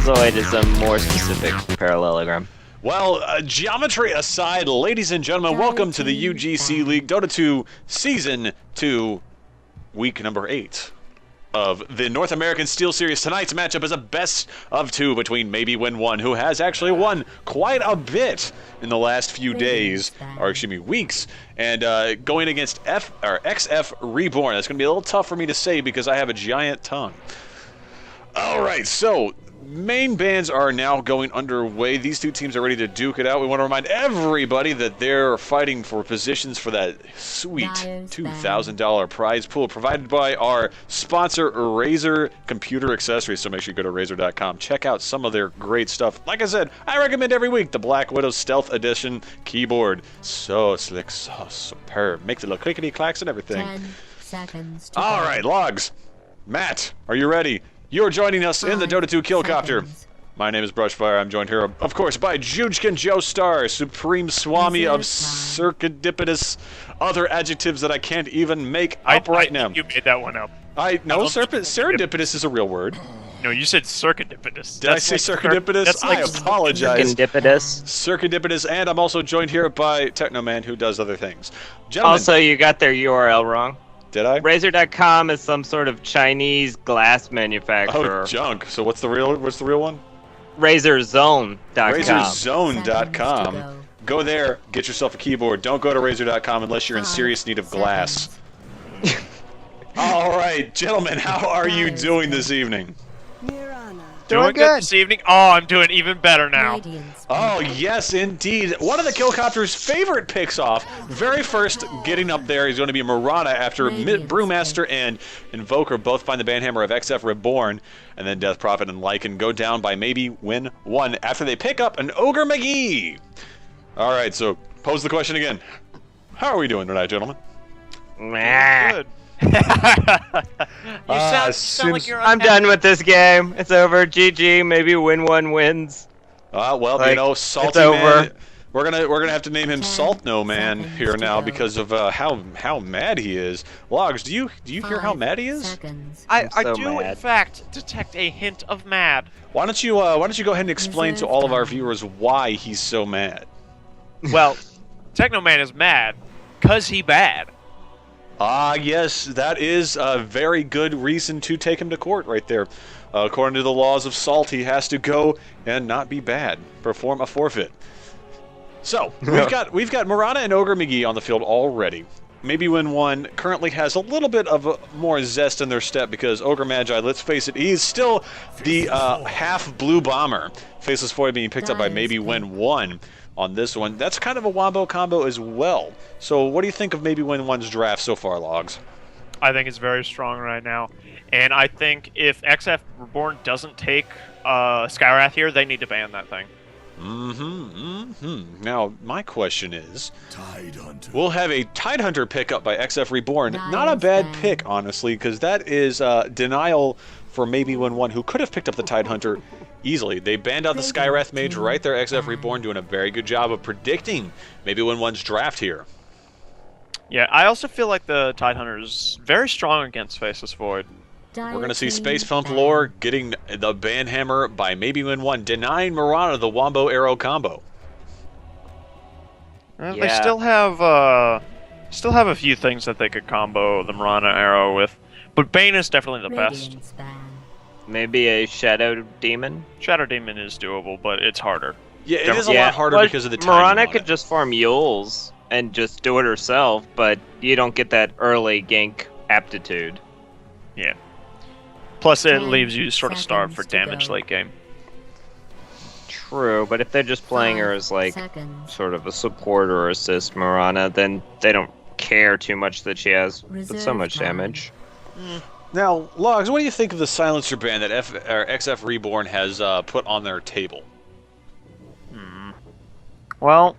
Zoid is a more specific parallelogram. Well, geometry aside, ladies and gentlemen, welcome to the UGC League Dota 2 Season 2, week number 8 of the North American Steel Series. Tonight's matchup is a best of 2 between Maybe Win 1, who has actually won quite a bit in the last few days, or excuse me, weeks, and going against XF Reborn. That's going to be a little tough for me to say because I have a giant tongue. Alright, so main bans are now going underway. These two teams are ready to duke it out. We want to remind everybody that they're fighting for positions for that sweet $2,000 prize pool provided by our sponsor, Razer Computer Accessories. So make sure you go to Razer.com. Check out some of their great stuff. Like I said, I recommend every week the Black Widow Stealth Edition keyboard. So slick, so superb. Makes it look clickety-clacks and everything. 10 seconds. Alright, Logs. Matt, are you ready? You're joining us in the Dota 2 Killcopter. My name is Brushfire. I'm joined here, of course, by Joojkin Joestar, Supreme Swami of Serendipitous, other adjectives that I can't even make up right now. You made that one up. No, serendipitous is a real word. No, you said circadipitous. Did I say serendipitous? I apologize. Serendipitous, and I'm also joined here by Technoman, who does other things. Gentlemen, Also, you got their URL wrong. did I? Razer.com is some sort of Chinese glass manufacturer. Oh, junk. So what's the real one? RazorZone.com. RazorZone.com. Go there, get yourself a keyboard. Don't go to Razer.com unless you're in serious need of glass. All right, gentlemen, how are you doing this evening? Doing good this evening. Oh, I'm doing even better now. Oh, yes, indeed. One of the Killcopter's favorite picks off. Very first getting up there is going to be Marana after Brewmaster and Invoker both find the banhammer of XF Reborn, and then Death Prophet and Lycan go down by Maybe Win 1 after they pick up an Ogre McGee. All right, so pose the question again. How are we doing tonight, gentlemen? Good. You sound like you're I'm done with this game. It's over. GG. Maybe Win 1 wins. Well, Like, you know, Salty it's over. Man. We're gonna have to name him Salt No Man here now because of how mad he is. Logs, do you hear how mad he is? I so do, in mad. fact, detect a hint of mad. Why don't you go ahead and explain to all of our viewers why he's so mad? Well, Technoman is mad because he bad. Ah, yes, that is a very good reason to take him to court right there. According to the laws of Salt, he has to go and not be bad, perform a forfeit. So, we've got Marana and Ogre McGee on the field already. Maybe Win 1 currently has a little bit of more zest in their step because Ogre Magi, let's face it, he's still the half blue bomber. Faceless Void being picked up by Maybe Win 1 on this one. That's kind of a wombo combo as well. So what do you think of Maybe Win 1's draft so far, Logs? I think it's very strong right now. And I think if XF Reborn doesn't take Skywrath here, they need to ban that thing. Now, my question is, we'll have a Tidehunter pickup by XF Reborn. Not a bad pick, honestly, because that is denial for Maybe Win 1, who could have picked up the Tidehunter easily. They banned out the Skywrath Mage right there. XF Reborn doing a very good job of predicting Maybe Win 1's draft here. Yeah, I also feel like the Tidehunter is very strong against Faceless Void. We're going to see Space Pump Lore getting the banhammer by Maybe Win 1, denying Marana the Wombo Arrow combo. They still have a few things that they could combo the Marana arrow with, but Bane is definitely the best. Maybe a Shadow Demon? Shadow Demon is doable, but it's harder. Yeah, it is a lot harder but because of the timing Marana on could it. just farm Yules and just do it herself, but you don't get that early gank aptitude. Yeah. Plus, it leaves you sort of starved for damage late game. True, but if they're just playing her as like sort of a support or assist Marana, then they don't care too much that she has so much damage. Now, Logs, what do you think of the silencer ban that XF Reborn has put on their table? Well,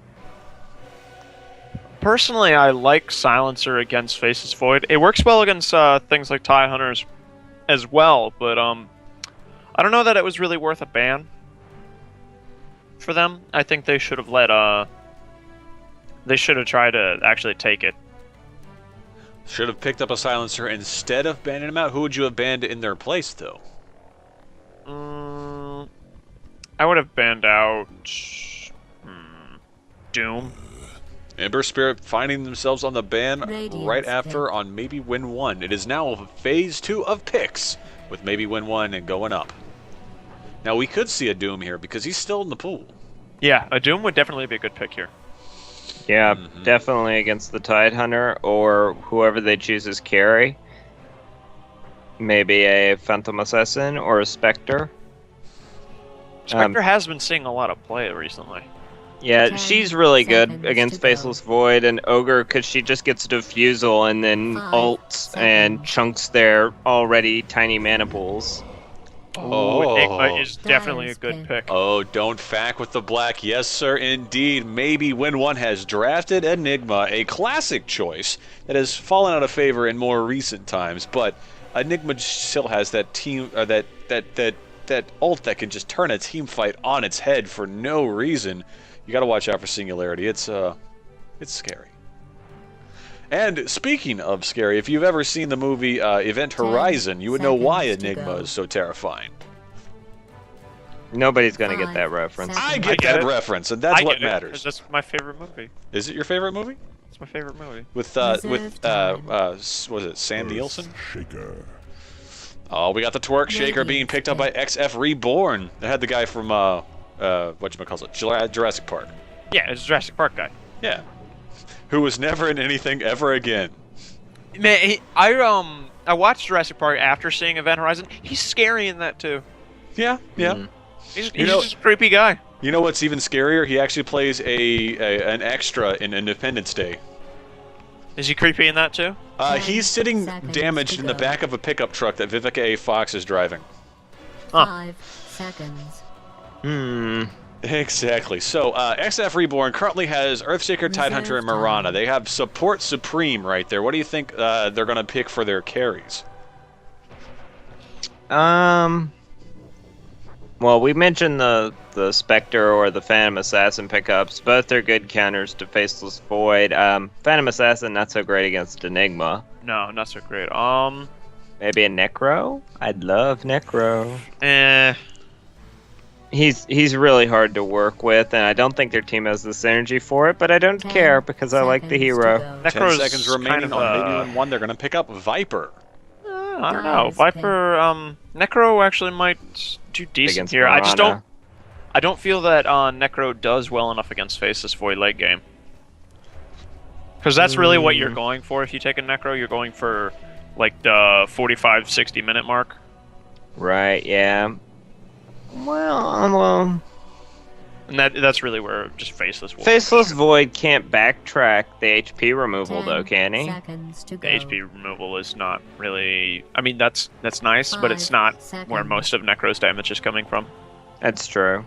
personally, I like Silencer against Faceless Void. It works well against things like Tidehunters as well, but I don't know that it was really worth a ban for them. I think they should have they should have tried to actually take it. Should have picked up a silencer instead of banning him out. Who would you have banned in their place, though? I would have banned out Doom. Ember Spirit finding themselves on the ban Radiant's right after pick. on maybe win 1. It is now phase 2 of picks with maybe win 1 and going up. Now we could see a Doom here because he's still in the pool. Yeah, a Doom would definitely be a good pick here. Yeah, definitely against the Tidehunter or whoever they choose as carry. Maybe a Phantom Assassin or a Spectre. Spectre has been seeing a lot of play recently. Yeah, 10 she's really good seconds against to go. Faceless Void and Ogre because she just gets Diffusal and then 5 ults and seconds. chunks their already tiny mana pools. Oh, Enigma is That definitely a is good good. pick. Oh, don't fact with the black. Yes, sir, indeed. Maybe Win 1 has drafted Enigma, a classic choice that has fallen out of favor in more recent times, but Enigma still has that team, that ult that can just turn a team fight on its head for no reason. You got to watch out for Singularity. It's scary. And speaking of scary, if you've ever seen the movie Event 10 Horizon, you would know why seconds to Enigma go. is so terrifying. Nobody's gonna get 5 that reference. seconds. I I get get that it. reference, and that's I what get it, 'cause matters. that's my favorite movie. Is it your favorite movie? It's my favorite movie. With Reserve time. was it Sam Nielsen? Shaker. Oh, we got the twerk shaker being picked up by XF Reborn. They had the guy from whatchamacallit, Jurassic Park. Yeah, it's a Jurassic Park guy. Yeah, who was never in anything ever again. Man, I watched Jurassic Park after seeing Event Horizon. He's scary in that too. Yeah, yeah. Mm. He's You know- just a creepy guy. You know what's even scarier? He actually plays an extra in Independence Day. Is he creepy in that too? 10 He's sitting seconds damaged to in the go. back of a pickup truck that Vivica A. Fox is driving. Huh. 5 seconds. Exactly. So, XF Reborn currently has Earthshaker, Tidehunter, and Mirana. They have Support Supreme right there. What do you think they're going to pick for their carries? Well, we mentioned the Spectre or the Phantom Assassin pickups. Both are good counters to Faceless Void. Phantom Assassin not so great against Enigma. No, not so great. Maybe a Necro? I'd love Necro. Eh. He's really hard to work with, and I don't think their team has the synergy for it, but I don't 10 care because I like the seconds to hero. go. 10 Necro's seconds remaining kind of, on maybe in 1. They're going to pick up Viper. I don't know. Guys, Viper, Necro actually might do decent Against here. I just Mirana. I don't feel that Necro does well enough against Faceless Void late game. Because that's really what you're going for if you take a Necro. You're going for like the 45, 60 minute mark. Right, yeah. Well, And that's really where just Faceless Void. Faceless Void can't backtrack the HP removal, 10 though, can he? seconds to The go. HP removal is not really. I mean, that's nice, but it's 5 not seconds. where most of Necro's damage is coming from. That's true.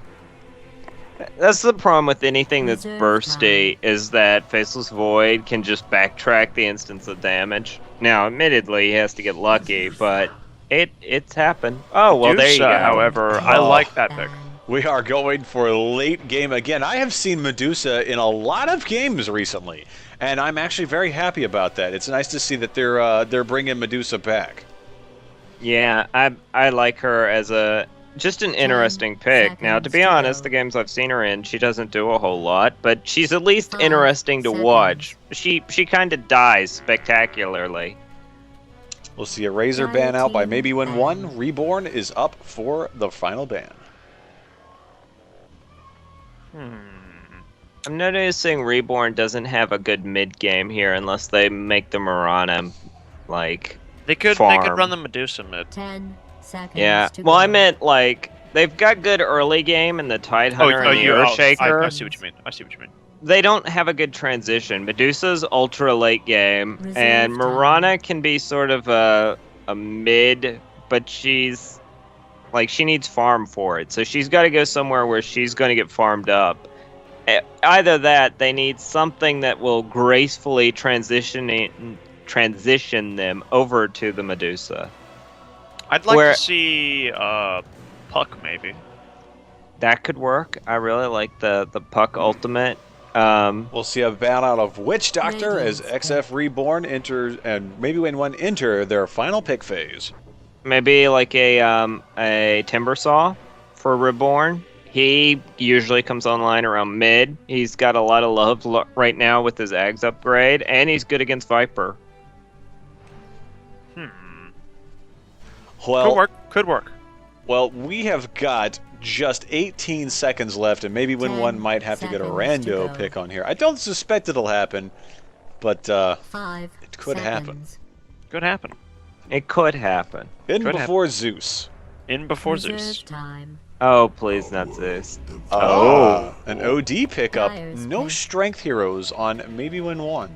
That's the problem with anything that's Reserve bursty, is that Faceless Void can just backtrack the instance of damage. Now, admittedly, he has to get lucky, but it's happened. Oh, well, there you Medusa, go. however, I Oh. like that pick. Ban. We are going for a late game again. I have seen Medusa in a lot of games recently, and I'm actually very happy about that. It's nice to see that they're bringing Medusa back. Yeah, I like her as just an interesting pick. Now, to be seconds to honest, go. the games I've seen her in, she doesn't do a whole lot, but she's at least 5 interesting to seconds. watch. She kind of dies spectacularly. We'll see a Razor ban out by maybe win 1. Reborn is up for the final ban. I'm noticing Reborn doesn't have a good mid game here unless they make the Mirana like They could farm. run the Medusa mid. 10 seconds Yeah. to Well, go. I meant like they've got good early game in the Tidehunter and the Earthshaker. I see what you mean. I see what you mean. They don't have a good transition. Medusa's ultra late game, Reserve and time. Mirana can be sort of a mid, but she's like she needs farm for it. So she's got to go somewhere where she's going to get farmed up. Either that, they need something that will gracefully transition them over to the Medusa. I'd like Where- to see Puck maybe. That could work. I really like the Puck ultimate. We'll see a ban out of Witch Doctor as Radiant's XF Reborn enters, and maybe win 1 enter their final pick phase. Maybe like a Timber Saw for Reborn. He usually comes online around mid. He's got a lot of love right now with his Ags upgrade, and he's good against Viper. Well, Could work. Well, we have got just 18 seconds left, and maybe Win 1 might have to get a rando pick on here. I don't suspect it'll happen, but it could happen. Could happen. It could happen. In before Zeus. In before Zeus. Time. Oh, please, not Zeus. Oh, an OD pickup. Dyer's No pick. strength heroes on maybe Win 1.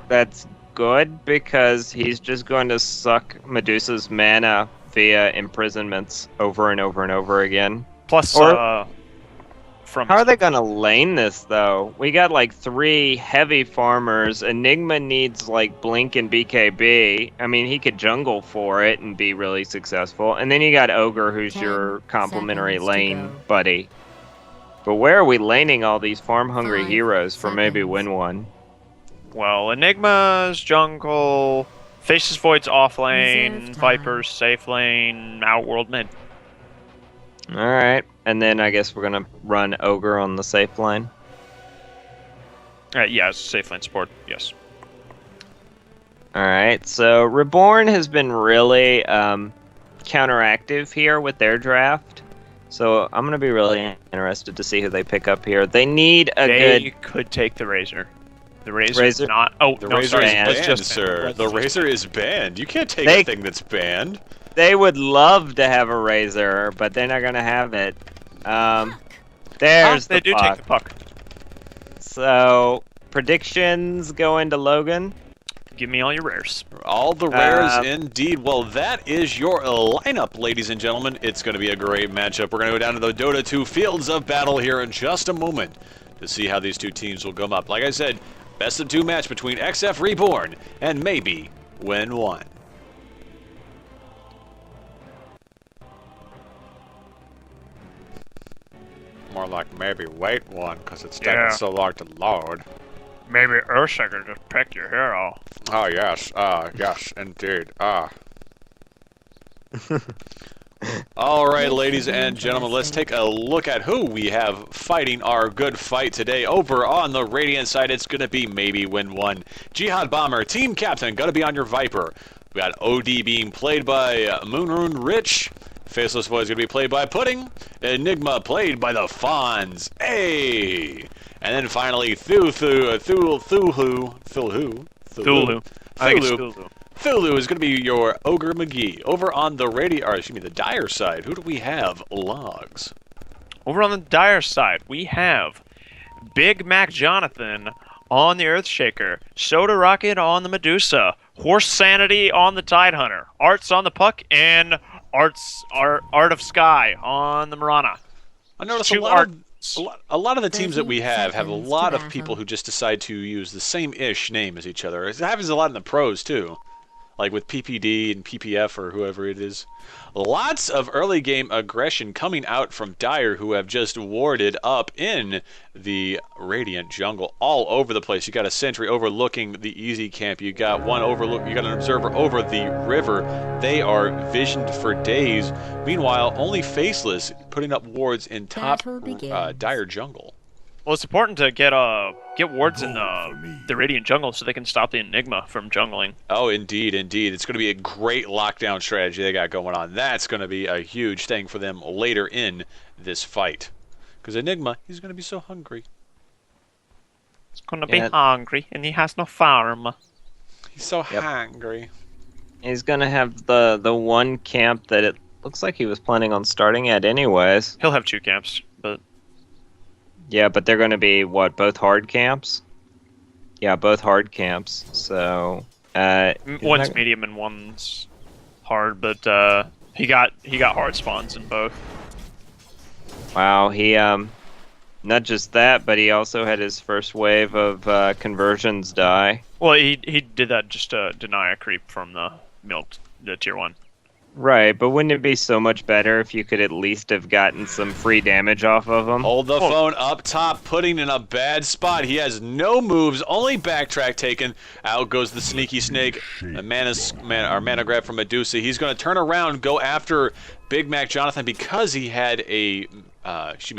That's good because he's just going to suck Medusa's mana via imprisonments over and over and over again. Plus, Or- from How are they going to lane this, though? We got like 3 heavy farmers. Enigma needs like Blink and BKB. I mean, he could jungle for it and be really successful. And then you got Ogre, who's 10 your complementary seconds to lane go. buddy. But where are we laning all these farm-hungry 5 heroes for maybe seconds. Win 1? Well, Enigma's jungle, Faces Void's off lane, Reserve time. Viper's safe lane, Outworld mid. Alright, and then I guess we're going to run Ogre on the safe line. Yeah, it's safe lane support, yes. Alright, so Reborn has been really counteractive here with their draft. So I'm going to be really interested to see who they pick up here. They need a They good... could take the Razor. The Razor's Razor? not... Oh, The no, Razor sorry. is banned. banned, That's just sir. banned. The That's just Razor is banned. You can't take They- a thing that's banned. They would love to have a Razor, but they're not going to have it. There's They the do puck. take the puck. So, predictions go into Logan. Give me all your rares. All the rares, Um, indeed. Well, that is your lineup, ladies and gentlemen. It's going to be a great matchup. We're going to go down to the Dota 2 Fields of Battle here in just a moment to see how these two teams will come up. Like I said, best of 2 match between XF Reborn and maybe Win 1. More like maybe wait 1, because it's taking Yeah. so long to load. Maybe Ursa could just pick your hero. Oh, yes. Yes, indeed. All right, ladies and gentlemen, let's take a look at who we have fighting our good fight today. Over on the Radiant side, it's going to be maybe Win 1. Jihad Bomber, team captain, going to be on your Viper. We got OD being played by Moonrune Rich. Faceless Void is going to be played by Pudding. Enigma played by the Fawns. Hey! And then finally, Thulu. Thulu. I think it's Thulu. Thulu is going to be your Ogre McGee. Over on the the Dire side, who do we have? Logs. Over on the Dire side, we have Big Mac Jonathan on the Earthshaker, Soda Rocket on the Medusa, Horse Sanity on the Tidehunter, Arts on the Puck, and Art of Sky on the Marana. I noticed Two a lot of the teams that we 30 have a seconds lot to of people battle. who just decide to use the same-ish name as each other. It happens a lot in the pros, too. Like with PPD and PPF or whoever it is. Lots of early game aggression coming out from Dire, who have just warded up in the Radiant jungle all over the place. You got a sentry overlooking the easy camp. You got one you got an observer over the river. They are visioned for days. Meanwhile, only Faceless putting up wards in top Battle begins. Dire jungle. Well, it's important to get wards in the Radiant jungle so they can stop the Enigma from jungling. Oh, indeed, indeed. It's going to be a great lockdown strategy they got going on. That's going to be a huge thing for them later in this fight. Because Enigma, he's going to be so hungry. He's gonna be Yeah. hungry, and he has no farm. He's so Yep. hungry. He's going to have the one camp that it looks like he was planning on starting at anyways. He'll have 2 camps, but Yeah, but they're going to be, what, both hard camps? Yeah, both hard camps. So, one's medium and one's hard. But he got hard spawns in both. wow, he, not just that, but he also had his first wave of conversions die. Well, he did that just to deny a creep from the tier 1. Right, but wouldn't it be so much better if you could at least have gotten some free damage off of him? Hold the phone up top, Pudding in a bad spot. He has no moves, only backtrack taken. Out goes the sneaky snake. A mana grab from Medusa. He's going to turn around, go after Big Mac Jonathan because he had a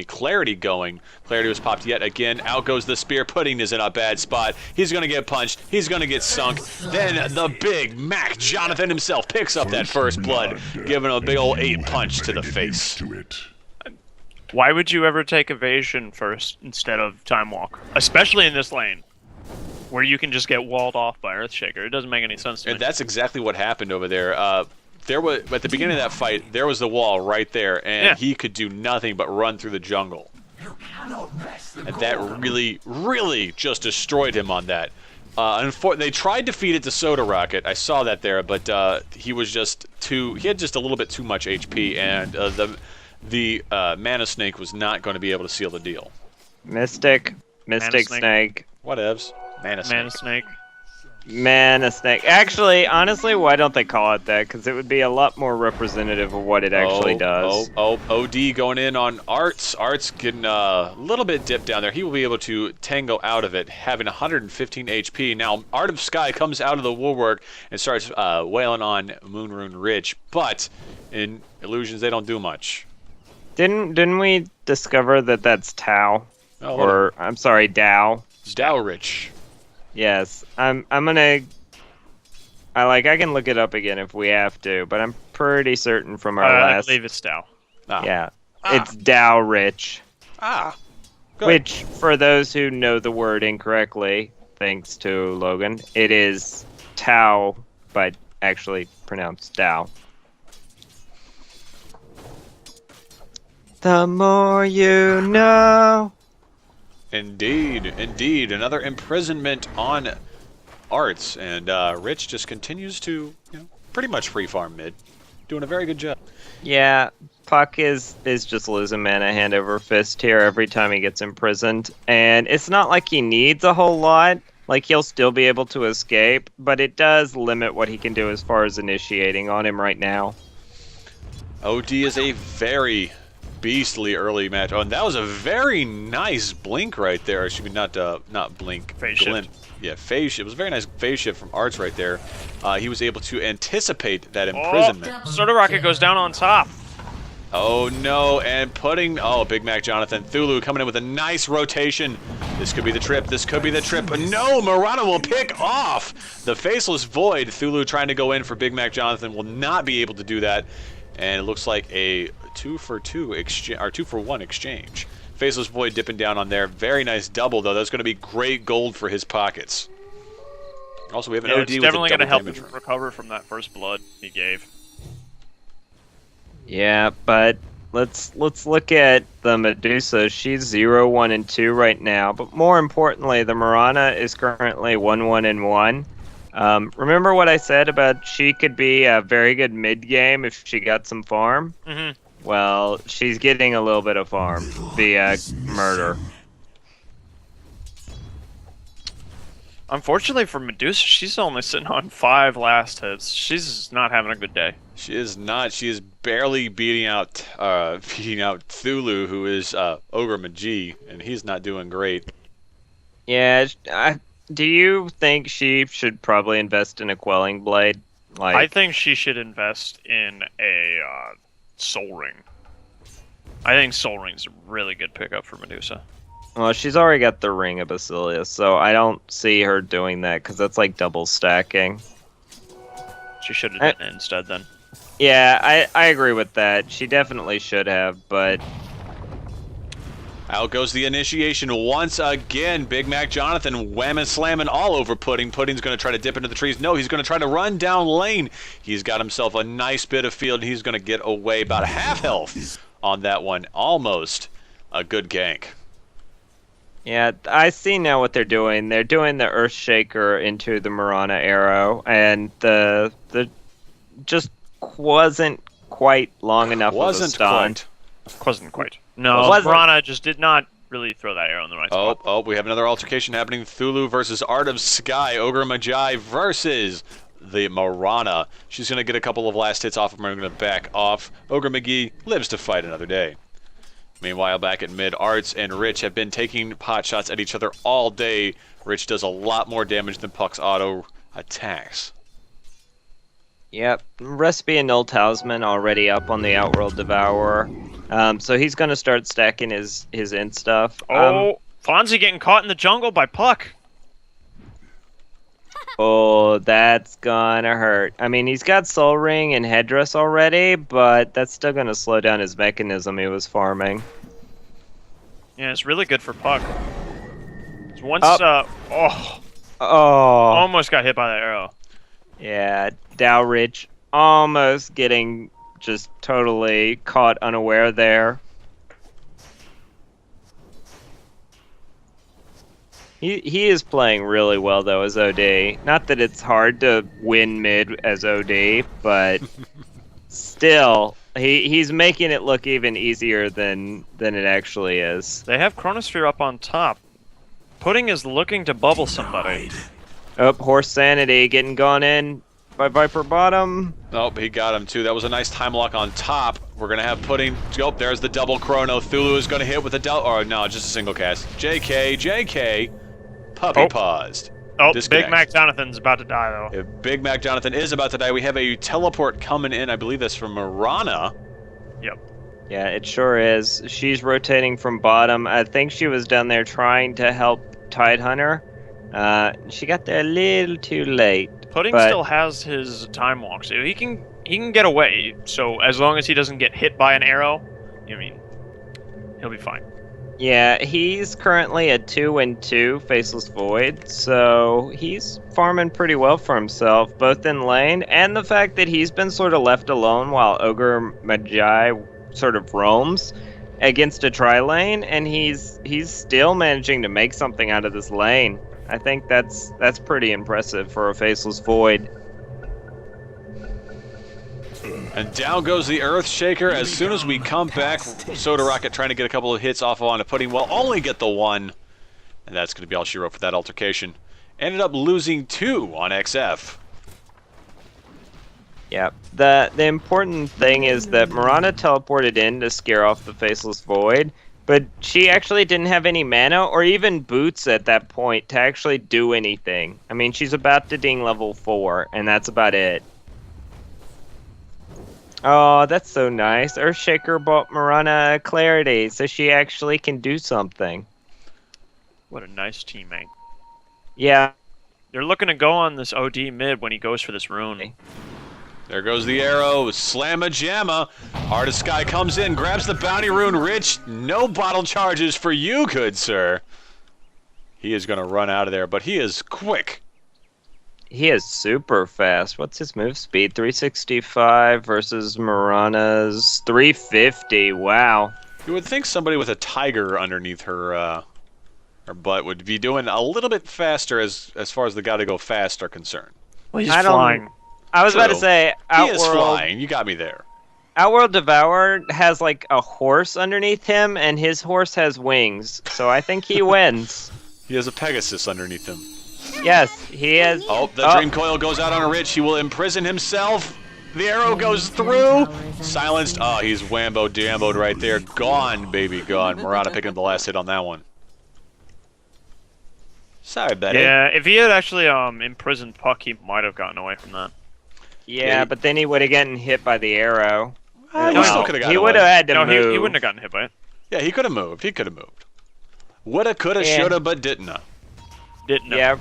Clarity going. Clarity was popped yet again. Out goes the spear. Pudding is in a bad spot. He's going to get punched. He's going to get sunk. Then the Big Mac Jonathan himself picks up that first blood, giving a big old 8 punch to the face. Why would you ever take evasion first instead of time walk? Especially in this lane, where you can just get walled off by Earthshaker. It doesn't make any sense to me. And that's exactly what happened over there. There was at the beginning of that fight, there was the wall right there, and he could do nothing but run through the jungle. And that really, really just destroyed him on that. They tried to feed it to Soda Rocket. I saw that there, but he was just he had just a little bit too much HP, and the Mana Snake was not going to be able to seal the deal. Mystic Snake. Whatevs. Mana Snake. Mana Snake. Actually, honestly, why don't they call it that? Because it would be a lot more representative of what it actually does. OD going in on Arts. Arts getting a little bit dipped down there. He will be able to tango out of it, having 115 HP. Now, Art of Sky comes out of the woodwork and starts wailing on Moonrune Rich. But in Illusions, they don't do much. Didn't we discover that that's Tau? I'm sorry, Dow. Dow Rich. Yes, I can look it up again if we have to, but I'm pretty certain from our last. I believe it's Dow. Yeah, it's Dow Rich. Good. Which, for those who know the word incorrectly, thanks to Logan, it is Tau, but actually pronounced Dow. The more you know. Indeed. Another imprisonment on Arts, and Rich just continues to, pretty much free farm mid, doing a very good job. Yeah, Puck is just losing mana hand over fist here every time he gets imprisoned, and it's not like he needs a whole lot. Like, he'll still be able to escape, but it does limit what he can do as far as initiating on him right now. OD is a very beastly early match. Oh, and that was a very nice blink right there. Excuse me, not blink. Phase shift. Yeah, phase shift. It was a very nice phase shift from Arts right there. He was able to anticipate that imprisonment. Soda Rocket goes down on top. Oh no, and Big Mac Jonathan. Thulu coming in with a nice rotation. This could be the trip. But no, Marana will pick off the Faceless Void. Thulu trying to go in for Big Mac Jonathan will not be able to do that. And it looks like a 2-for-2 exchange, or 2-for-1 exchange. Faceless Void dipping down on there. Very nice double, though. That's going to be great gold for his pockets. Also, we have an OD with a double damage. It's definitely going to help him recover from that first blood he gave. Yeah, but let's look at the Medusa. She's 0, 1, and 2 right now. But more importantly, the Marana is currently 1, 1, and 1. Remember what I said about she could be a very good mid-game if she got some farm? Mm-hmm. Well, she's getting a little bit of farm via murder. Unfortunately for Medusa, she's only sitting on 5 last hits. She's not having a good day. She is not. She is barely beating out Thulu, who is Ogre Magi, and he's not doing great. Yeah, do you think she should probably invest in a Quelling Blade? I think she should invest in a Soul Ring. I think Soul Ring's a really good pickup for Medusa. Well, she's already got the Ring of Basilius, so I don't see her doing that, because that's like double stacking. She should have done it instead then. Yeah, I agree with that. She definitely should have, but... Out goes the initiation once again. Big Mac Jonathan whamming slamming all over Pudding. Pudding's going to try to dip into the trees. No, he's going to try to run down lane. He's got himself a nice bit of field. He's going to get away about half health on that one. Almost a good gank. Yeah, I see now what they're doing. They're doing the Earthshaker into the Marana arrow, and the just wasn't quite long enough of a stun. Wasn't quite. No, Marana just did not really throw that arrow in the right spot. Oh, we have another altercation happening. Thulu versus Art of Sky. Ogre Magi versus the Marana. She's going to get a couple of last hits off of him. We're going to back off. Ogre McGee lives to fight another day. Meanwhile, back at mid, Arts and Rich have been taking pot shots at each other all day. Rich does a lot more damage than Puck's auto attacks. Yep, Recipe and Null Talisman already up on the Outworld Devourer. So he's going to start stacking his int stuff. Oh, Fonzie getting caught in the jungle by Puck. Oh, that's gonna hurt. I mean, he's got Soul Ring and Headdress already, but that's still gonna slow down his mechanism he was farming. Yeah, it's really good for Puck. Once, Oh. almost got hit by that arrow. Yeah, Dowrich almost getting just totally caught unaware there. He is playing really well though as OD. Not that it's hard to win mid as OD, but still, he's making it look even easier than it actually is. They have Chronosphere up on top. Pudding is looking to bubble somebody. Oh, Horse Sanity getting gone in by Viper bottom. Oh, he got him too. That was a nice time lock on top. We're gonna have Pudding. Oh, there's the double chrono. Thulu is gonna hit with a double. Or no, just a single cast. JK. Puppy paused. Oh, Disconnect. Big Mac Jonathan's about to die though. If Big Mac Jonathan is about to die, we have a teleport coming in. I believe that's from Marana. Yep. Yeah, it sure is. She's rotating from bottom. I think she was down there trying to help Tidehunter. She got there a little too late. Pudding but still has his time walk, so he can get away. So as long as he doesn't get hit by an arrow, I mean, he'll be fine. Yeah, he's currently a 2-2 Faceless Void, so he's farming pretty well for himself, both in lane, and the fact that he's been sort of left alone while Ogre Magi sort of roams against a tri-lane, and he's still managing to make something out of this lane. I think that's pretty impressive for a Faceless Void. And down goes the Earthshaker. As soon as we come back, Soda Rocket trying to get a couple of hits off on a Pudding will only get the one. And that's going to be all she wrote for that altercation. Ended up losing 2 on XF. Yeah, the important thing is that Marana teleported in to scare off the Faceless Void, but she actually didn't have any mana or even boots at that point to actually do anything. I mean, she's about to ding level 4, and that's about it. Oh, that's so nice. Earthshaker bought Marana Clarity, so she actually can do something. What a nice teammate. Yeah. They're looking to go on this OD mid when he goes for this rune. There goes the arrow. Slamma jamma. Artist Sky comes in, grabs the bounty rune. Rich, no bottle charges for you, good sir. He is going to run out of there, but he is quick. He is super fast. What's his move speed? 365 versus Marana's 350. Wow. You would think somebody with a tiger underneath her butt would be doing a little bit faster as far as the gotta go fast are concerned. Well, he's flying. I was about to say, He is flying. You got me there. Outworld Devourer has like a horse underneath him, and his horse has wings. So I think he wins. He has a Pegasus underneath him. Yes, he has. Oh, the Dream Coil goes out on a Rich. He will imprison himself. The arrow goes through. Silenced. Oh, he's whambo-jamboed right there. Gone, baby, gone. Murata picking up the last hit on that one. Sorry, buddy. Yeah, if he had actually imprisoned Puck, he might have gotten away from that. Yeah, but then he would have gotten hit by the arrow. He still could have gotten He away. would have had to No, move. he wouldn't have gotten hit by it. Yeah, he could have moved. He could have moved. Woulda, coulda, Yeah. shoulda, but didn't. Didn't know. Yeah,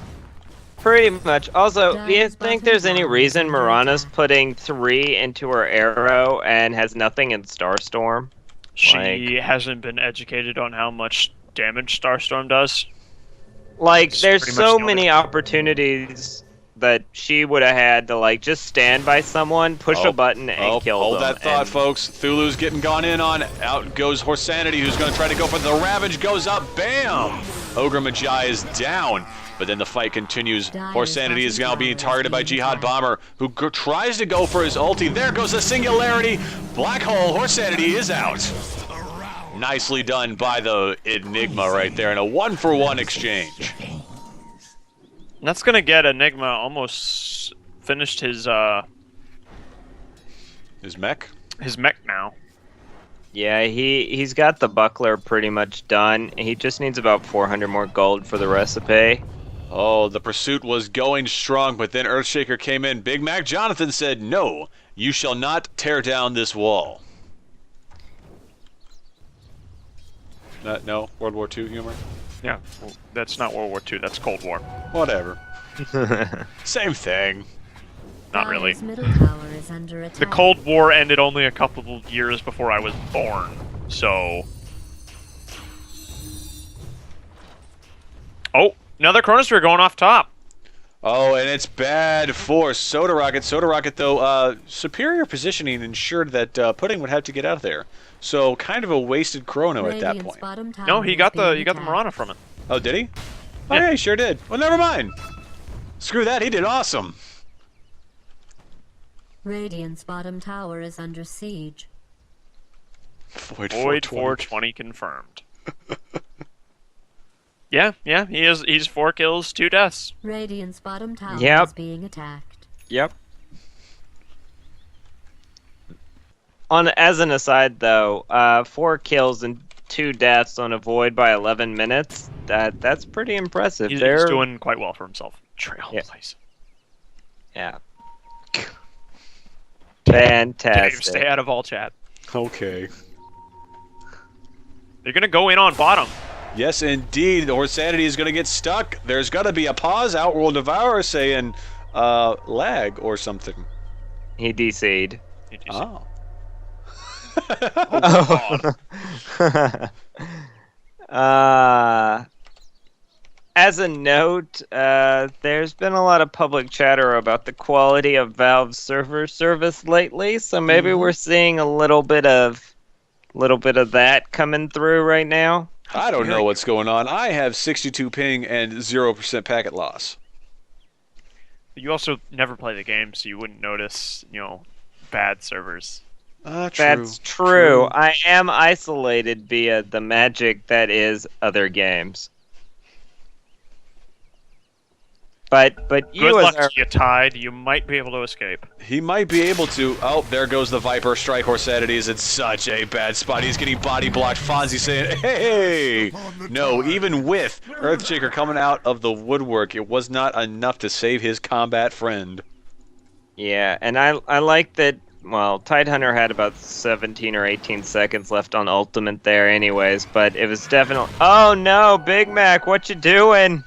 pretty much. Also, do you think there's any reason Marana's putting 3 into her arrow and has nothing in Starstorm? She hasn't been educated on how much damage Starstorm does. Like, It's there's pretty much so the only many thing. opportunities that she would have had to, like, just stand by someone, push a button, and kill hold them. that thought, and folks. Thulu's getting gone in on. Out goes Horsanity, who's going to try to go for the Ravage. Goes up. Bam! Ogre Magi is down. But then the fight continues. Horsanity is now being targeted by Jihad Bomber, who tries to go for his ulti. There goes the Singularity. Black Hole. Horsanity is out. Nicely done by the Enigma right there in a 1-for-1 exchange. And that's gonna get Enigma almost finished his mech? His mech now. yeah, he's got the buckler pretty much done. He just needs about 400 more gold for the recipe. Oh, the pursuit was going strong, but then Earthshaker came in. Big Mac Jonathan said, "No, you shall not tear down this wall." No, World War II humor. Yeah, well, that's not World War II. That's Cold War. Whatever. Same thing. Not really. Dire's middle tower is under attack. The Cold War ended only a couple of years before I was born, so... Oh, another Chronosphere going off top. Oh, and it's bad for Soda Rocket. Soda Rocket, though, superior positioning ensured that Pudding would have to get out of there. So kind of a wasted Chrono at that Radiant's point. bottom tower No, he is got the being attacked. Mirana from it. Oh, did he? Oh, Yeah. yeah, he sure did. Well, never mind. Screw that, he did awesome. Radiant's bottom tower is under siege. Void Void 420. 420 confirmed. Yeah, he's 4 kills, 2 deaths. Radiant's bottom tower Yep. is being attacked. Yep. As an aside, though, 4 kills and 2 deaths on a void by 11 minutes. That's pretty impressive. He's They're- doing quite well for himself. Trailblazer. Yeah. Dave, Fantastic. stay out of all chat. Okay. They're gonna go in on bottom. Yes, indeed. The Horsanity is going to get stuck. There's got to be a pause. Outworld Devourer saying lag or something. He DC'd. Oh. As a note, there's been a lot of public chatter about the quality of Valve's server service lately, so maybe we're seeing a little bit of that coming through right now. I don't know what's going on. I have 62 ping and 0% packet loss. You also never play the game, so you wouldn't notice, bad servers. True. That's true. I am isolated via the magic that is other games. But you Good luck as our, to you, Tide. You might be able to escape. He might be able to. Oh, there goes the Viper. Strike Horsanity is in such a bad spot. He's getting body blocked. Fonzie saying, hey! No, even with Earthshaker coming out of the woodwork, it was not enough to save his combat friend. yeah, and I like that. Well, Tidehunter had about 17 or 18 seconds left on ultimate there, anyways. But it was definitely. Oh no, Big Mac, what you doing?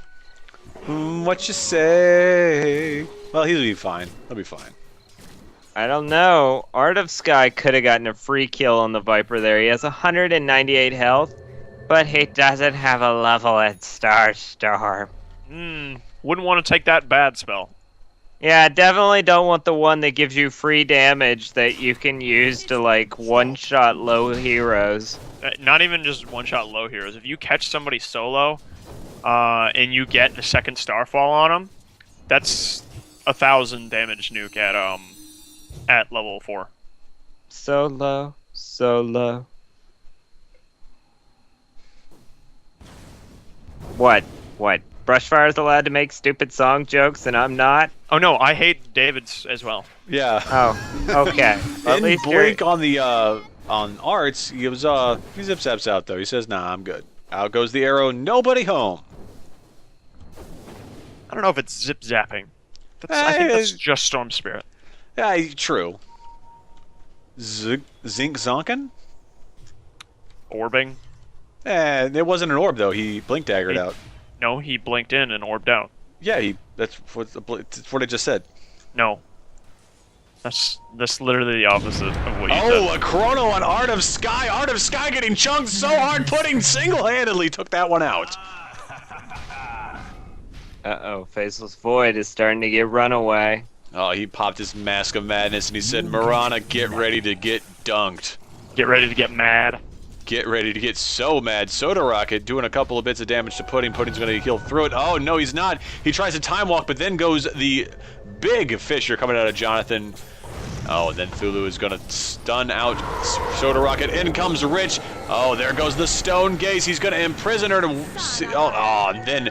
What you say? Well, he'll be fine. He'll be fine. I don't know. Art of Sky could have gotten a free kill on the Viper there. He has 198 health, but he doesn't have a level at Star Storm. Wouldn't want to take that bad spell. Yeah, definitely don't want the one that gives you free damage that you can use to, like, one-shot low heroes. Not even just one-shot low heroes. If you catch somebody solo, and you get the second Starfall on them, that's 1,000 damage nuke at level 4. So low, so low. What? Brushfire's allowed to make stupid song jokes and I'm not? Oh no, I hate David's as well. Yeah. Oh, okay. Well, at In least Blink on the on Arts, he was he zip zaps out though. He says, "Nah, I'm good." Out goes the arrow. Nobody home. I don't know if it's zip zapping. I think that's Hey, just Storm Spirit. Yeah, true. Zink Zonkin? Orbing? It wasn't an orb though. He blink daggered out. No, he blinked in and orbed out. Yeah, that's what I just said. No. That's literally the opposite of what you Oh, said. a chrono on Art of Sky. Art of Sky getting chunked so hard, Pudding single-handedly took that one out. Uh-oh, Faceless Void is starting to get run away. Oh, he popped his Mask of Madness and he said, Mirana, get ready to get dunked. Get ready to get mad. Get ready to get so mad. Soda Rocket doing a couple of bits of damage to Pudding. Pudding's going to heal through it. Oh, no, he's not. He tries to time walk, but then goes the big Fisher coming out of Jonathan. Oh, and then Thulu is going to stun out Soda Rocket. In comes Rich. Oh, there goes the Stone Gaze. He's going to imprison her to... and then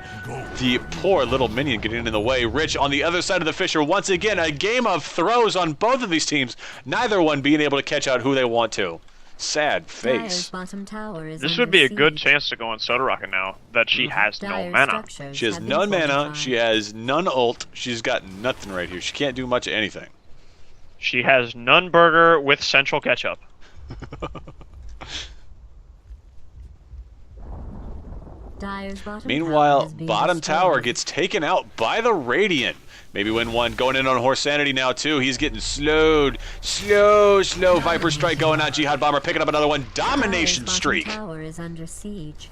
the poor little minion getting in the way. Rich on the other side of the Fisher. Once again, a game of throws on both of these teams. Neither one being able to catch out who they want to. Sad Dire's face. bottom tower is This under would be a good siege. chance to go on Soda Rocket now that she has no Dire's mana. structures She has have been none mana. fortified. She has none ult. She's got nothing right here. She can't do much of anything. She has none burger with central ketchup. Dyer's bottom Meanwhile, tower has been bottom tower destroyed. gets taken out by the Radiant. Maybe win one. Going in on Horse Sanity now, too. He's getting slowed. Slow. Viper Strike going out. Jihad Bomber picking up another one. Domination Dyer's streak. bottom tower is under siege.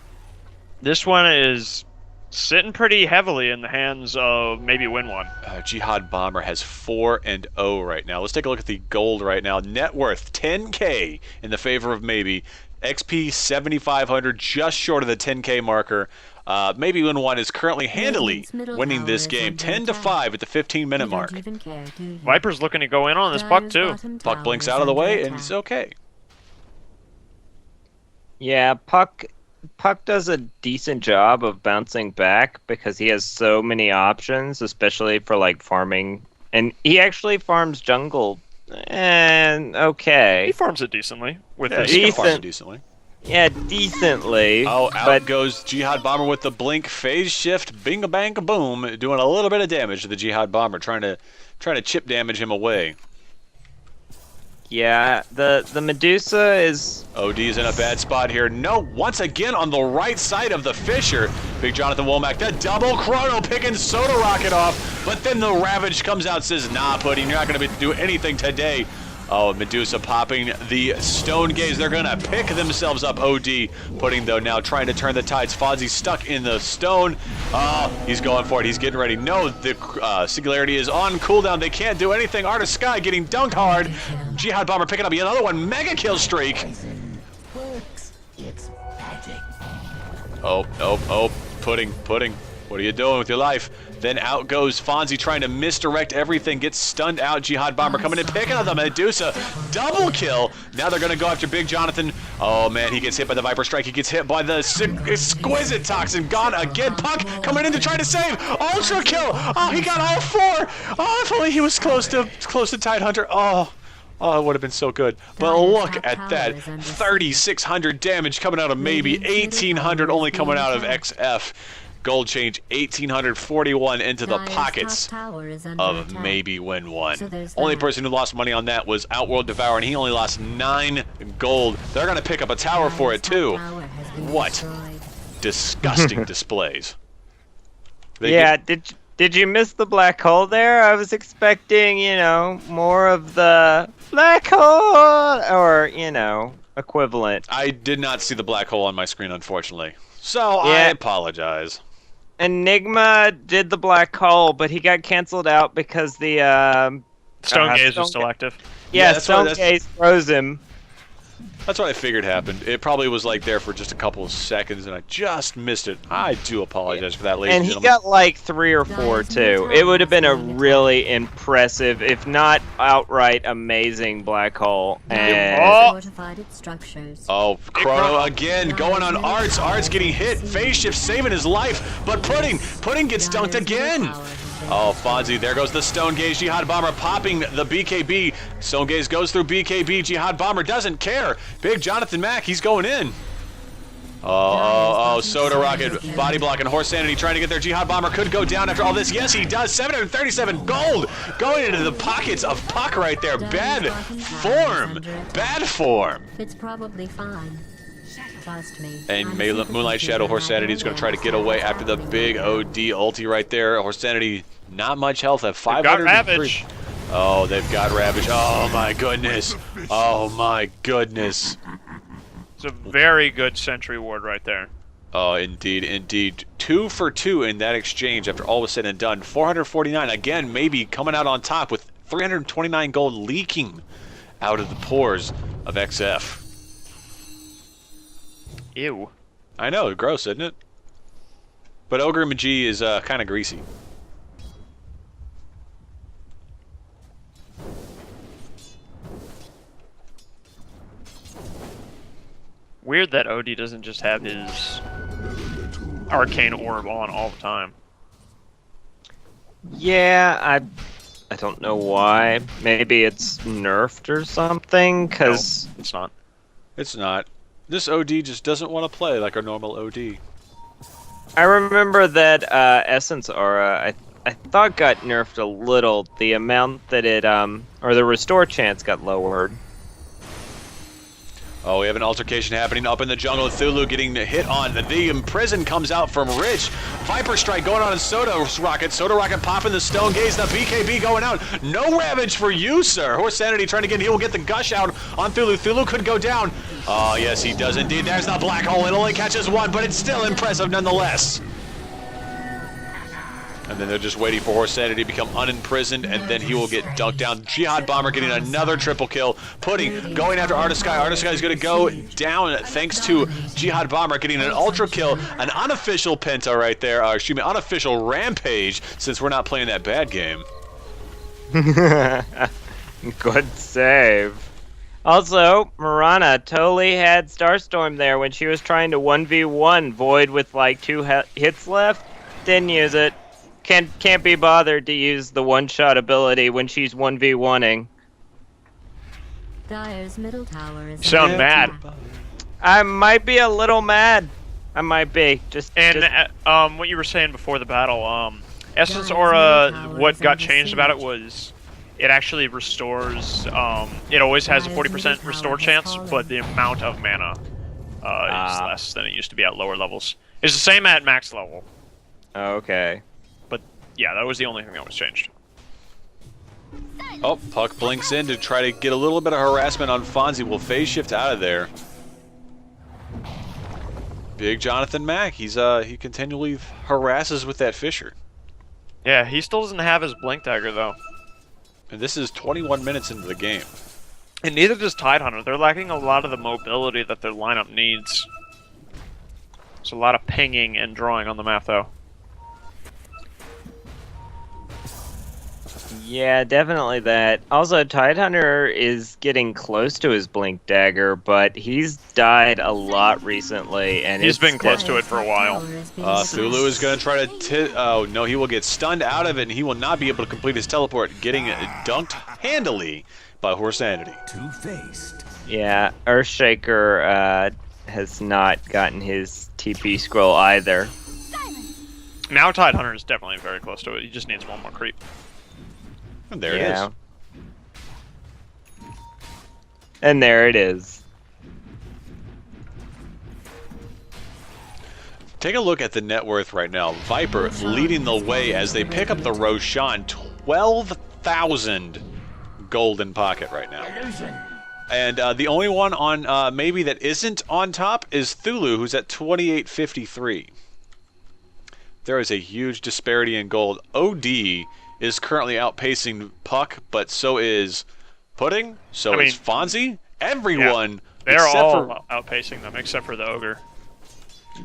This one is sitting pretty heavily in the hands of maybe win one. Jihad Bomber has 4-0 right now. Let's take a look at the gold right now. Net worth 10K in the favor of maybe. XP 7,500, just short of the 10K marker. Maybe win one is currently handily winning this game, 10-5 at the 15-minute You mark. don't even care, do you? Viper's looking to go in on this puck Dyer's too. bottom Puck tower blinks is out of the under way, attack. and it's okay. Yeah, Puck does a decent job of bouncing back because he has so many options, especially for like farming. And he actually farms jungle, and He okay, farms it decently with Yeah, his He can decent. farm it decently. yeah, decently. Oh, out but goes Jihad Bomber with the blink phase shift, bing a bang a boom, doing a little bit of damage to the Jihad Bomber, trying to chip damage him away. yeah, the Medusa is OD's in a bad spot here. No, once again on the right side of the Fisher. Big Jonathan Womack, the double chrono picking Soda Rocket off, but then the Ravage comes out and says, nah, Pudding, you're not going to do anything today. Oh, Medusa popping the Stone Gaze. They're going to pick themselves up, OD. Pudding, though, now trying to turn the tides. Fonzie stuck in the stone. Oh, he's going for it. He's getting ready. No, the Singularity is on cooldown. They can't do anything. Art of Sky getting dunked hard. Jihad Bomber picking up another one. Mega kill streak. Oh, Pudding. What are you doing with your life? Then out goes Fonzie trying to misdirect everything. Gets stunned out. Jihad Bomber coming in, picking up the Medusa. Double kill. Now they're going to go after Big Jonathan. Oh, man, he gets hit by the Viper Strike. He gets hit by the exquisite Toxin. Gone again. Puck coming in to try to save. Ultra kill. Oh, he got all four. Oh, if only he was close to Tidehunter. Oh, it would have been so good. But look at that. 3,600 damage coming out of maybe. 1,800 only coming out of XF. Gold change 1,841 into the Dyer's pockets top tower is under of attack. maybe win one. So there's Only that. person who lost money on that was Outworld Devourer, and he only lost 9 gold. They're going to pick up a tower for it, Dyer's too. top tower has been What? destroyed. Disgusting displays. yeah. Did you miss the black hole there? I was expecting, more of the black hole or, equivalent. I did not see the black hole on my screen, unfortunately. So I Yeah. apologize. Enigma did the black hole, but he got canceled out because the Stone Gaze Stone was still active. Yeah, that's Stone why- Gaze froze him. That's what I figured happened. It probably was like there for just a couple of seconds, and I just missed it. I do apologize for that, ladies And and he gentlemen. got like 3 or 4 too. It would have been a really impressive, if not outright amazing black hole. And Oh. Fortified its structures. Oh, Chrono Chrono. again, going on Arts. Arts getting hit. Phase shift saving his life, but Pudding gets dunked again. Oh, Fonzie, there goes the Stone Gaze. Jihad Bomber popping the BKB. Stone Gaze goes through BKB. Jihad Bomber doesn't care. Big Jonathan Mack, he's going in. Oh, Soda Rocket body blocking Horse Sanity trying to get there. Jihad Bomber could go down after all this. Yes, he does. 737 gold going into the pockets of Puck right there. Bad form. Bad form. It's probably fine. Trust me. And I'm a Moonlight Shadow Horse Sanity is going to try to get away after the big OD ulti right there. Horse Sanity, not much health at Got 503. Ravage. Oh, they've got Ravage. Oh, my goodness. Oh, my goodness. It's a very good sentry ward right there. Oh, indeed. 2 for 2 in that exchange after all was said and done. 449, again, maybe coming out on top with 329 gold leaking out of the pores of XF. Ew. I know, gross, isn't it? But Ogre Magi is kind of greasy. Weird that OD doesn't just have his arcane orb on all the time. yeah, I don't know why. Maybe it's nerfed or something. Cause No, it's not. It's not. This OD just doesn't want to play like a normal OD. I remember that Essence Aura, I thought got nerfed a little. The amount that it or the restore chance got lowered. Oh, we have an altercation happening up in the jungle. Thulu getting hit on. The Imprison comes out from Rich. Viper Strike going on in Soda Rocket. Soda Rocket popping the Stone Gaze. The BKB going out. No Ravage for you, sir. Horse Sanity trying to get, he will get the Gush out on Thulu. Thulu could go down. Oh, yes, he does indeed. There's the Black Hole. It only catches one, but it's still impressive nonetheless. And then they're just waiting for Horse Sanity to become unimprisoned, and then he will get dunked down. Jihad Bomber getting another triple kill. Pudding going after Artisky. Artisky is going to go down thanks to Jihad Bomber getting an ultra kill. An unofficial Penta right there. Excuse me, unofficial Rampage, since we're not playing that bad game. Good save. Also, Mirana totally had Starstorm there when she was trying to 1v1 Void with like 2 hits left. Didn't use it. Can't be bothered to use the one-shot ability when she's 1v1ing. Dire's middle tower is Sound mad. I might be a little mad. I might be. What you were saying before the battle, Essence Aura, what got changed about it was it actually restores, it always has a 40% restore chance, but the amount of mana is less than it used to be at lower levels. It's the same at max level. Okay. Yeah, that was the only thing that was changed. Oh, Puck blinks in to try to get a little bit of harassment on Fonzie. Will phase shift out of there. Big Jonathan Mack, he continually harasses with that Fisher. Yeah, he still doesn't have his Blink Dagger, though. And this is 21 minutes into the game. And neither does Tidehunter. They're lacking a lot of the mobility that their lineup needs. There's a lot of pinging and drawing on the map, though. Yeah, definitely that. Also, Tidehunter is getting close to his Blink Dagger, but he's died a lot recently, and he's been close to it for a while. Thulu is going to try to oh no, he will get stunned out of it, and he will not be able to complete his teleport, getting dunked handily by Horsanity. Two-faced. Yeah, Earthshaker has not gotten his TP scroll either. Now Tidehunter is definitely very close to it. He just needs one more creep. And there it is. And there it is. Take a look at the net worth right now. Viper leading the way as they pick up the Roshan. 12,000 gold in pocket right now. And the only one on maybe that isn't on top is Thulu, who's at 2853. There is a huge disparity in gold. OD is currently outpacing Puck, but so is Pudding, so is Fonzie. Everyone, yeah, they're all outpacing them except for the Ogre.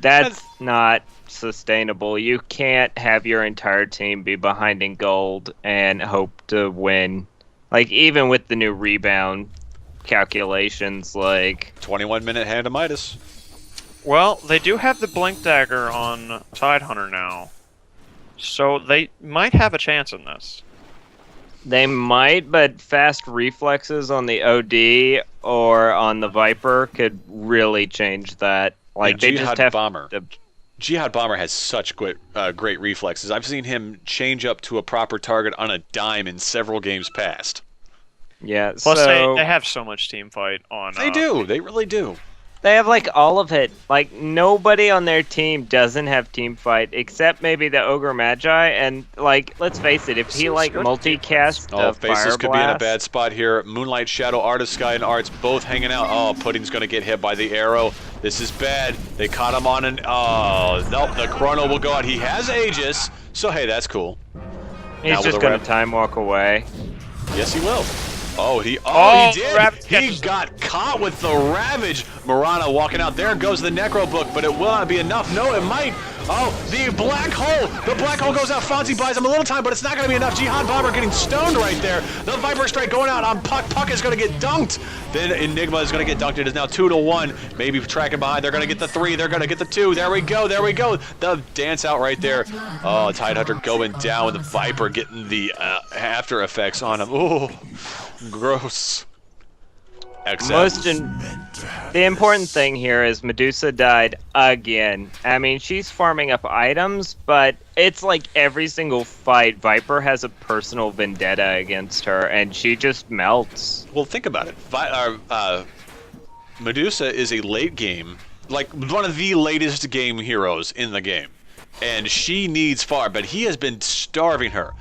That's not sustainable. You can't have your entire team be behind in gold and hope to win. Like, even with the new rebound calculations, like 21-minute hand to Midas. Well, they do have the Blink Dagger on Tidehunter now. So they might have a chance in this. They might, but fast reflexes on the OD or on the Viper could really change that. Like, they just have Bomber. Jihad Bomber has such great reflexes. I've seen him change up to a proper target on a dime in several games past. Yeah, plus so they have so much team fight on. They do. They really do. They have, like, all of it. Like, nobody on their team doesn't have team fight, except maybe the Ogre Magi, and, like, let's face it, if he, like, multicast Faces could be in a bad spot here. Moonlight Shadow, Artist Sky, and Arts both hanging out. Oh, Pudding's going to get hit by the arrow. This is bad. They caught him on an... Oh, nope, the Chrono will go out. He has Aegis, so, hey, that's cool. He's just going to time walk away. Yes, he will. Oh, he did. He got caught with the Ravage. Mirana walking out. There goes the Necro Book, but it will not be enough. No, it might. Oh, the Black Hole. The Black Hole goes out. Fonzie buys him a little time, but it's not going to be enough. Jihad Bomber getting stoned right there. The Viper Strike going out on Puck. Puck is going to get dunked. Then Enigma is going to get dunked. It is now 2-1. Maybe tracking behind. They're going to get the 3. They're going to get the 2. There we go. There we go. The dance out right there. Oh, Tidehunter going down with the Viper getting the after effects on him. Oh, gross. The important thing here is Medusa died again. I mean, she's farming up items, but it's like every single fight, Viper has a personal vendetta against her, and she just melts. Well, think about it. Medusa is a late game, like one of the latest game heroes in the game. And she needs farm, but he has been starving her.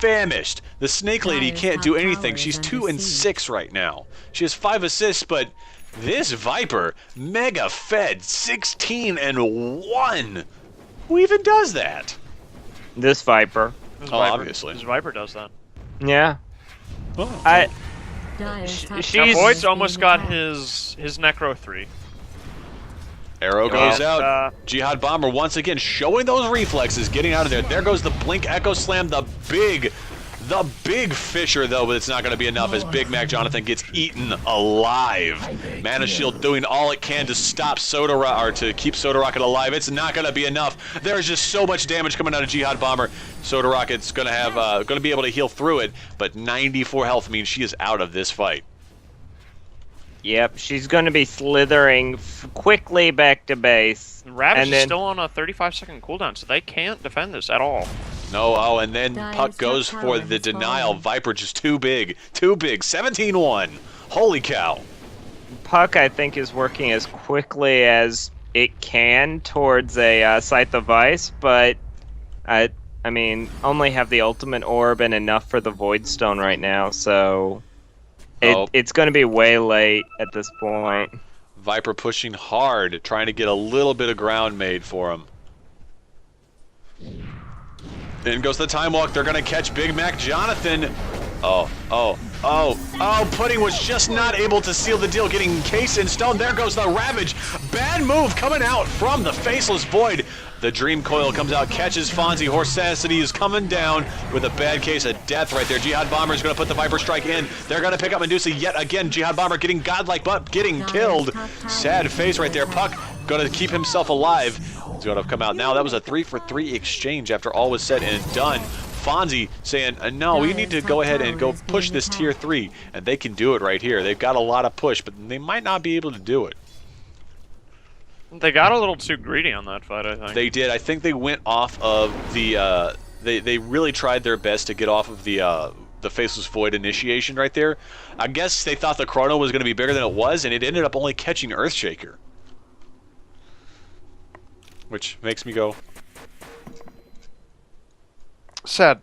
Famished. The Snake Lady can't do anything. She's 2 and 6 right now. She has 5 assists, but this Viper, mega fed, 16 and 1. Who even does that? This Viper. Obviously. This Viper does that. Yeah. Oh. She's Void's almost got his Necro 3. Arrow goes And, out. Jihad Bomber once again showing those reflexes, getting out of there. There goes the Blink Echo Slam, the big Fisher, though, but it's not going to be enough as Big Mac Jonathan gets eaten alive. Mana Shield doing all it can to stop or to keep Soda Rocket alive. It's not going to be enough. There's just so much damage coming out of Jihad Bomber. Soda Rocket's going to have going to be able to heal through it, but 94 health means she is out of this fight. Yep, she's going to be slithering quickly back to base. Ravage and is then, still on a 35-second cooldown, so they can't defend this at all. No, and then Puck goes for the denial. Viper just too big. 17-1. Holy cow. Puck, I think, is working as quickly as it can towards a Scythe of Ice, but I mean, only have the ultimate orb and enough for the Void Stone right now, so it's going to be way late at this point. Viper pushing hard, trying to get a little bit of ground made for him. In goes the Time Walk. They're going to catch Big Mac Jonathan. Pudding was just not able to seal the deal, getting encased in stone. There goes the Ravage. Bad move coming out from the Faceless Void. The Dream Coil comes out, catches Fonzie. Horsacity is coming down with a bad case of death right there. Jihad Bomber is going to put the Viper Strike in. They're going to pick up Medusa yet again. Jihad Bomber getting godlike, but getting killed. Sad face right there. Puck going to keep himself alive. He's going to come out now. That was a 3-for-3 exchange after all was said and done. Fonzie saying, no, we need to go ahead and go push this tier 3. And they can do it right here. They've got a lot of push, but they might not be able to do it. They got a little too greedy on that fight, I think. They did. I think they went off of the, they really tried their best to get off of the Faceless Void initiation right there. I guess they thought the Chrono was going to be bigger than it was, and it ended up only catching Earthshaker. Which makes me go... Sad.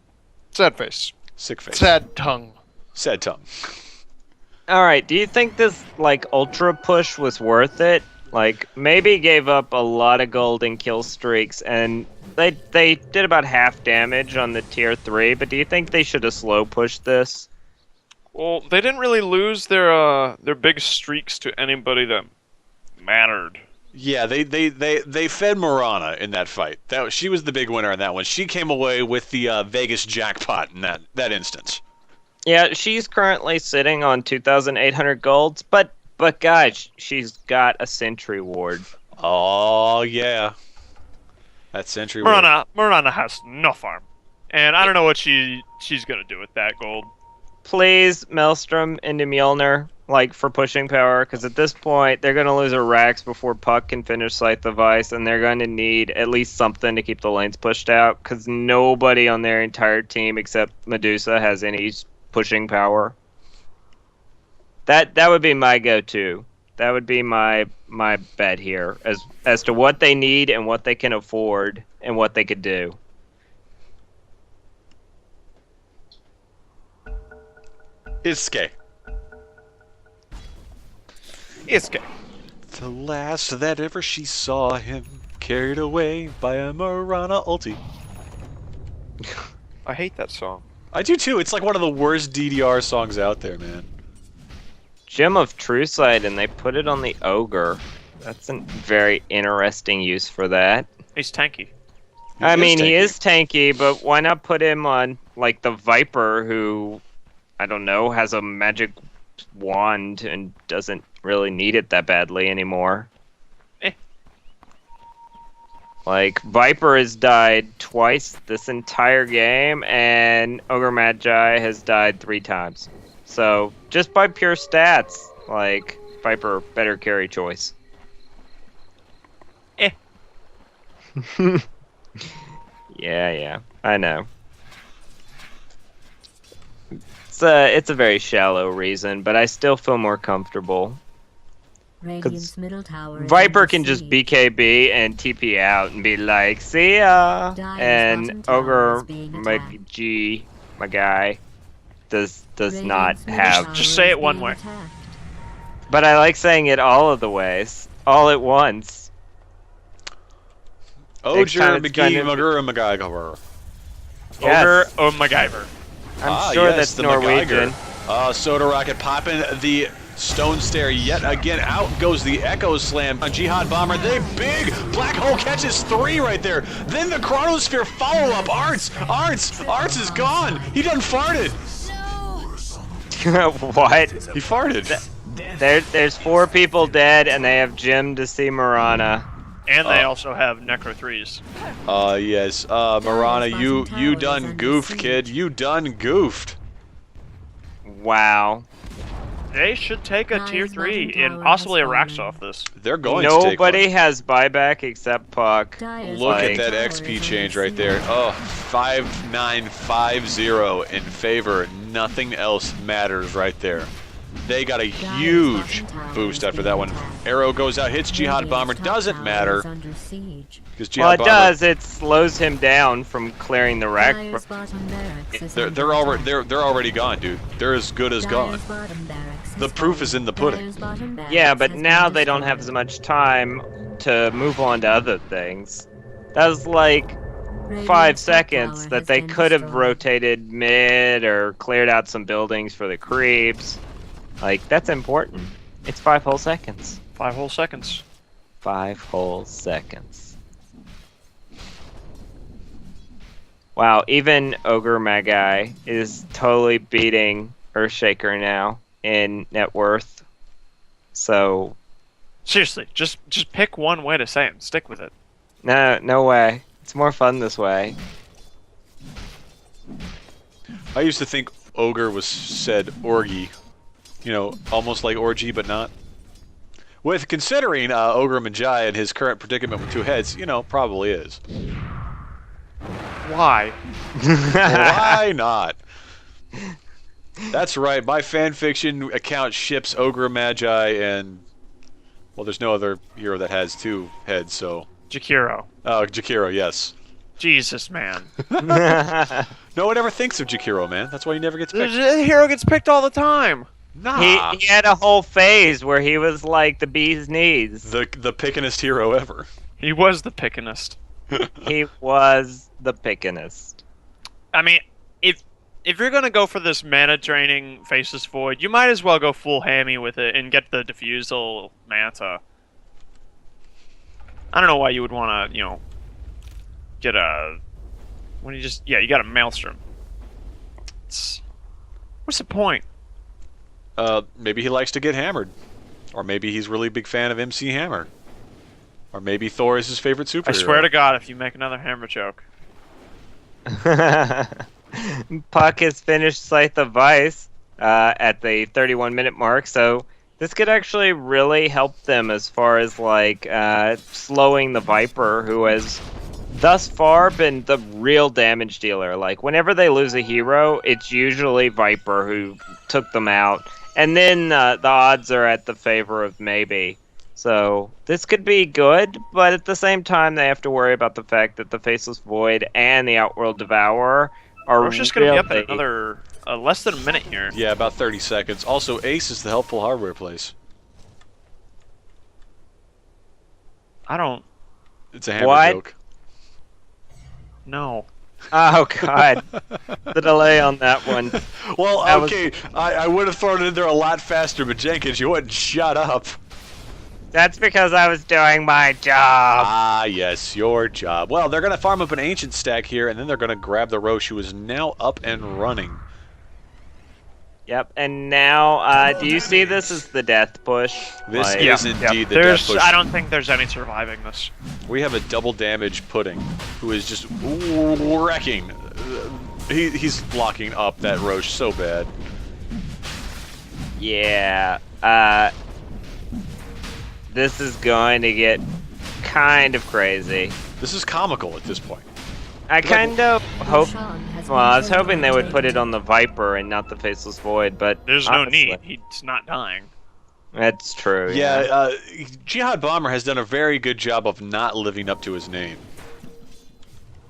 Sad face. Sick face. Sad tongue. Sad tongue. Alright, do you think this, like, ultra push was worth it? Like, maybe gave up a lot of gold and kill streaks, and they did about half damage on the tier 3, but do you think they should have slow pushed this? Well, they didn't really lose their big streaks to anybody that mattered. Yeah, they fed Morana in that fight. She was the big winner in that one. She came away with the Vegas jackpot in that instance. Yeah, she's currently sitting on 2,800 golds, but guys, she's got a Sentry Ward. Oh yeah, that Sentry Ward. Morana has no farm, and I don't know what she's gonna do with that gold. Please, Maelstrom into Mjolnir, like, for pushing power, because at this point, they're going to lose a Rax before Puck can finish Scythe of Ice, and they're going to need at least something to keep the lanes pushed out, because nobody on their entire team except Medusa has any pushing power. That would be my go-to. That would be my bet here, as to what they need and what they can afford and what they could do. Iske. The last that ever she saw him, carried away by a Morana ulti. I hate that song. I do too. It's like one of the worst DDR songs out there, man. Gem of True Sight, and they put it on the Ogre. That's a very interesting use for that. He's tanky. He is tanky, but why not put him on, like, the Viper, who, I don't know, has a magic wand and doesn't really need it that badly anymore. Like, Viper has died twice this entire game, and Ogre Magi has died 3 times. So, just by pure stats, like, Viper, better carry choice. Yeah, I know. It's a very shallow reason, but I still feel more comfortable. Radiant's middle tower is Viper under can just siege. BKB and TP out and be like, see ya! Dire's And bottom tower Ogre, is being my attacked. G, my guy, does not Radiant's middle have... tower Just say is it one being way. attacked. But I like saying it all of the ways. All at once. Next time Oger, it's gonna- McGee, McGurr, McGyver. Yes. Ogre or MacGyver. I'm sure yes, that's the Norwegian. MacGyver. Soda Rocket popping the stone stair yet again. Out goes the Echo Slam on Jihad Bomber. They big black hole catches 3 right there. Then the Chronosphere follow up. Arts is gone. He done farted. What? He farted. There's 4 people dead, and they have Jim to see Marana. And they also have Necro 3s. Yes. Marana, you bottom tower is done under goofed, siege. kid. You done goofed. Wow. They should take a tier Dire's 3 bottom and tower possibly a has Rax fallen. off this. They're going to take Nobody one. has buyback except Puck. Dire's Look bottom at that tower XP is change under right there. siege. Oh, 5950 in favor. Nothing else matters right there. They got a huge boost after that one. Arrow goes out, hits Jihad Radiant's Bomber. top Doesn't tower matter is under siege. because Well, Jihad it Bomber. does. It slows him down from clearing the wreck. Dire's bottom barracks is They're under already attack. they're already gone, dude. They're as good as gone. Dire's bottom barracks The has proof is fallen. in the pudding. Dire's bottom barracks Yeah, but has now been they don't have as destroyed. much time to move on to other things. That was like 5 Radiant's top seconds tower that has they been could have destroyed. rotated mid or cleared out some buildings for the creeps. Like, that's important. It's 5 whole seconds. 5 whole seconds. 5 whole seconds. Wow, even Ogre Magi is totally beating Earthshaker now in net worth. So, Seriously, just pick one way to say it and stick with it. no way. It's more fun this way. I used to think ogre was said orgy. You know, almost like orgy, but not. With considering Ogre Magi and his current predicament with 2 heads, you know, probably is. Why? Why not? That's right. My fanfiction account ships Ogre Magi and, well, there's no other hero that has 2 heads, so. Jakiro. Jakiro, yes. Jesus, man. No one ever thinks of Jakiro, man. That's why he never gets picked. The hero gets picked all the time. Nah. He had a whole phase where he was like the bee's knees. The pickinest hero ever. He was the pickinest. He was the pickinest. I mean, if you're gonna go for this mana draining Faceless Void, you might as well go full hammy with it and get the Diffusal Manta. I don't know why you would want to, you know, get a... When you just... Yeah, you got a Maelstrom. What's the point? Maybe he likes to get hammered. Or maybe he's really a big fan of MC Hammer. Or maybe Thor is his favorite superhero. I swear to God, if you make another hammer joke. Puck has finished Scythe of Vice at the 31-minute mark, so this could actually really help them as far as like slowing the Viper, who has thus far been the real damage dealer. Like whenever they lose a hero, it's usually Viper who took them out, and then the odds are at the favor of maybe. So this could be good, but at the same time, they have to worry about the fact that the Faceless Void and the Outworld Devourer are We're just gonna be up really- in another less than a minute here. Yeah, about 30 seconds. Also, Ace is the helpful hardware place. I don't It's a hammer What? joke. know. Oh god, the delay on that one. Well, That was- okay, I would have thrown it in there a lot faster, but Jenkins, you wouldn't shut up. That's because I was doing my job. Ah, yes, your job. Well, they're going to farm up an ancient stack here, and then they're going to grab the Roche, who is now up and running. Yep, and now, do you see this as the death push? This Like, is indeed the There's, death push. I don't think there's any surviving this. We have a double damage pudding, who is just wrecking. He's blocking up that Roche so bad. Yeah, this is going to get kind of crazy. This is comical at this point. I kind of hope. Roshan has Well, I was been hoping they would taken. put it on the Viper and not the Faceless Void, but There's no honestly- need. He's not dying. That's true. Yeah, Jihad Bomber has done a very good job of not living up to his name.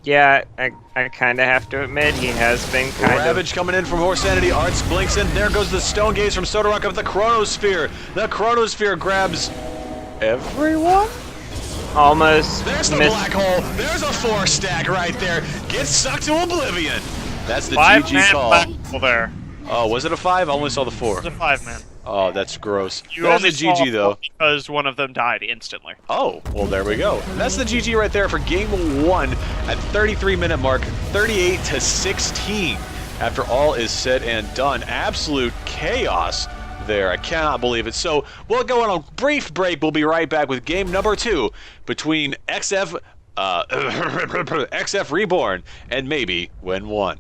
Yeah, I kind of have to admit he has been kind Ravage coming in from Horse Sanity. Arts blinks in. There goes the Stone Gaze from Soda with the Chronosphere. The Chronosphere grabs everyone? almost There's the black hole. There's a 4-stack right there. Get sucked to oblivion. That's the GG call. Black hole there. Oh, was it a 5? I only saw the 4. It was a 5-man. Oh, that's gross. You That's only a GG saw though. because one of them died instantly. Oh, well there we go. That's the GG right there for game 1 at 33-minute mark, 38-16. After all is said and done, absolute chaos there. I cannot believe it. So we'll go on a brief break. We'll be right back with game number 2 between XF Reborn and maybe Win 1.